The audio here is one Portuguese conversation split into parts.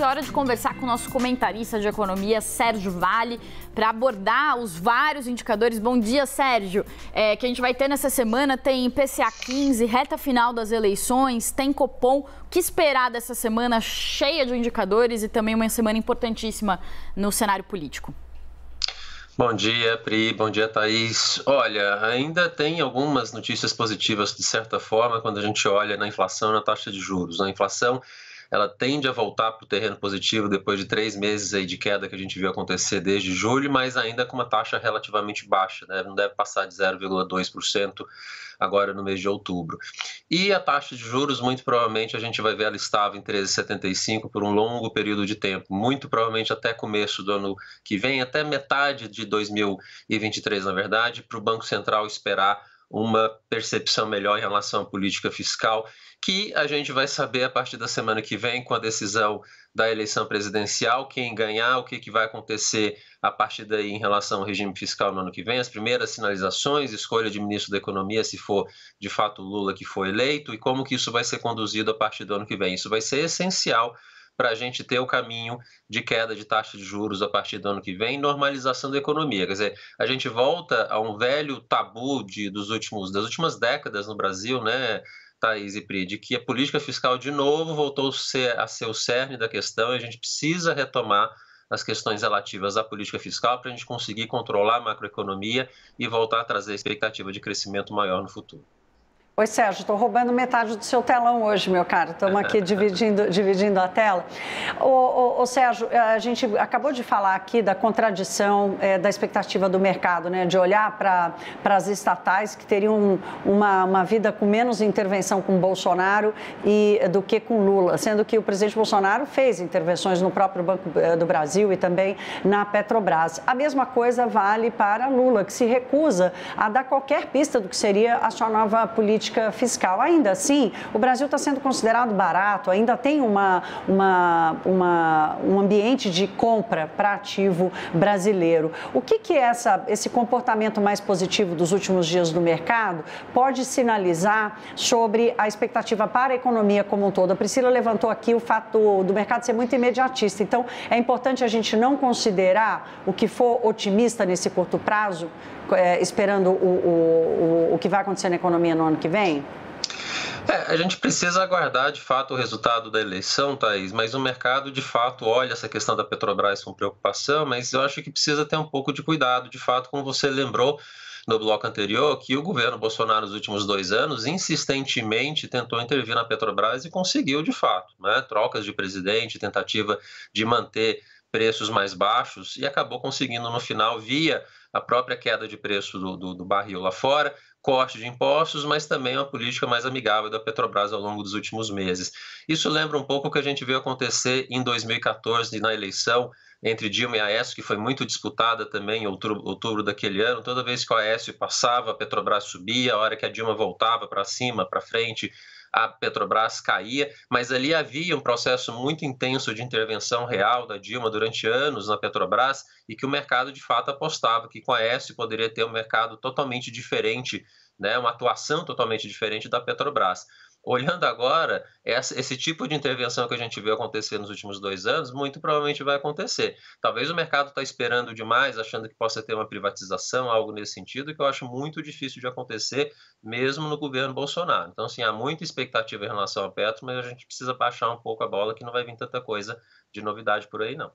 é hora de conversar com o nosso comentarista de economia, Sérgio Vale, para abordar os vários indicadores. Bom dia, Sérgio. Que a gente vai ter nessa semana, tem IPCA 15, reta final das eleições, tem Copom. O que esperar dessa semana cheia de indicadores e também uma semana importantíssima no cenário político? Bom dia, Pri. Bom dia, Thaís. Olha, ainda tem algumas notícias positivas, de certa forma, quando a gente olha na inflação e na taxa de juros. A inflação, ela tende a voltar para o terreno positivo depois de 3 meses aí de queda que a gente viu acontecer desde julho, mas ainda com uma taxa relativamente baixa, né? Não deve passar de 0,2% agora no mês de outubro. E a taxa de juros, muito provavelmente, a gente vai ver ela estável em 13,75 por um longo período de tempo, muito provavelmente até começo do ano que vem, até metade de 2023, na verdade, para o Banco Central esperar uma percepção melhor em relação à política fiscal, que a gente vai saber a partir da semana que vem, com a decisão da eleição presidencial, quem ganhar, o que vai acontecer a partir daí em relação ao regime fiscal no ano que vem, as primeiras sinalizações, escolha de ministro da Economia, se for de fato Lula que for eleito, e como que isso vai ser conduzido a partir do ano que vem. Isso vai ser essencial para a gente ter o caminho de queda de taxa de juros a partir do ano que vem, normalização da economia. Quer dizer, a gente volta a um velho tabu das últimas décadas no Brasil, né, Thaís e Pri, de que a política fiscal de novo voltou a ser o cerne da questão e a gente precisa retomar as questões relativas à política fiscal para a gente conseguir controlar a macroeconomia e voltar a trazer a expectativa de crescimento maior no futuro. Oi, Sérgio, estou roubando metade do seu telão hoje, meu caro. Estamos aqui dividindo a tela. Ô, Sérgio, a gente acabou de falar aqui da contradição da expectativa do mercado, né? De olhar para as estatais que teriam uma vida com menos intervenção com Bolsonaro do que com Lula, sendo que o presidente Bolsonaro fez intervenções no próprio Banco do Brasil e também na Petrobras. A mesma coisa vale para Lula, que se recusa a dar qualquer pista do que seria a sua nova política fiscal. Ainda assim, o Brasil está sendo considerado barato, ainda tem um ambiente de compra para ativo brasileiro. O que esse comportamento mais positivo dos últimos dias do mercado pode sinalizar sobre a expectativa para a economia como um todo? A Priscila levantou aqui o fato do mercado ser muito imediatista, então é importante a gente não considerar o que for otimista nesse curto prazo, esperando o que vai acontecer na economia no ano que vem? A gente precisa aguardar, de fato, o resultado da eleição, Thaís, mas o mercado, de fato, olha essa questão da Petrobras com preocupação, mas eu acho que precisa ter um pouco de cuidado, de fato, como você lembrou no bloco anterior, que o governo Bolsonaro, nos últimos 2 anos, insistentemente tentou intervir na Petrobras e conseguiu, de fato, né? Trocas de presidente, tentativa de manter preços mais baixos e acabou conseguindo, no final, via a própria queda de preço do barril lá fora, corte de impostos, mas também uma política mais amigável da Petrobras ao longo dos últimos meses. Isso lembra um pouco o que a gente viu acontecer em 2014, na eleição entre Dilma e Aécio, que foi muito disputada também em outubro daquele ano. Toda vez que o Aécio passava, a Petrobras subia, a hora que a Dilma voltava para cima, para frente, a Petrobras caía, mas ali havia um processo muito intenso de intervenção real da Dilma durante anos na Petrobras e que o mercado de fato apostava que com a Aécio poderia ter um mercado totalmente diferente, né, uma atuação totalmente diferente da Petrobras. Olhando agora, esse tipo de intervenção que a gente viu acontecer nos últimos 2 anos, muito provavelmente vai acontecer. Talvez o mercado está esperando demais, achando que possa ter uma privatização, algo nesse sentido, que eu acho muito difícil de acontecer, mesmo no governo Bolsonaro. Então, assim, há muita expectativa em relação ao Petro, mas a gente precisa baixar um pouco a bola, que não vai vir tanta coisa de novidade por aí, não.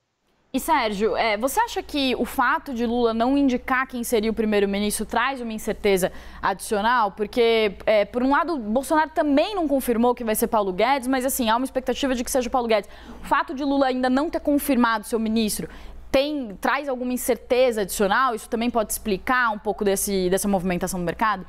E, Sérgio, você acha que o fato de Lula não indicar quem seria o primeiro-ministro traz uma incerteza adicional? Porque, por um lado, Bolsonaro também não confirmou que vai ser Paulo Guedes, mas, assim, há uma expectativa de que seja Paulo Guedes. O fato de Lula ainda não ter confirmado seu ministro traz alguma incerteza adicional? Isso também pode explicar um pouco dessa movimentação do mercado?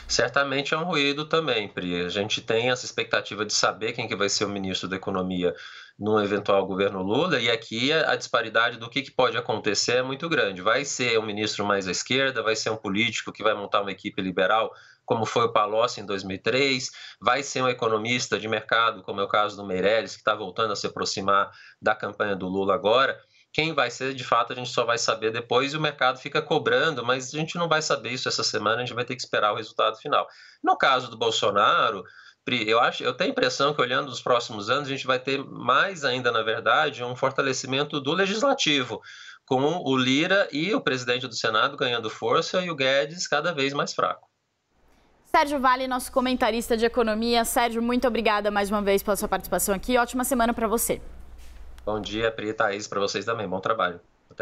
Certamente é um ruído também, Pri. A gente tem essa expectativa de saber quem que vai ser o ministro da Economia num eventual governo Lula, e aqui a disparidade do que pode acontecer é muito grande. Vai ser um ministro mais à esquerda, vai ser um político que vai montar uma equipe liberal, como foi o Palocci em 2003, vai ser um economista de mercado, como é o caso do Meirelles, que está voltando a se aproximar da campanha do Lula agora. Quem vai ser, de fato, a gente só vai saber depois e o mercado fica cobrando, mas a gente não vai saber isso essa semana, a gente vai ter que esperar o resultado final. No caso do Bolsonaro, Pri, eu tenho a impressão que, olhando os próximos anos, a gente vai ter mais ainda, na verdade, um fortalecimento do legislativo, com o Lira e o presidente do Senado ganhando força e o Guedes cada vez mais fraco. Sérgio Vale, nosso comentarista de economia. Sérgio, muito obrigada mais uma vez pela sua participação aqui. Ótima semana para você. Bom dia, Pri e Thaís, para vocês também. Bom trabalho.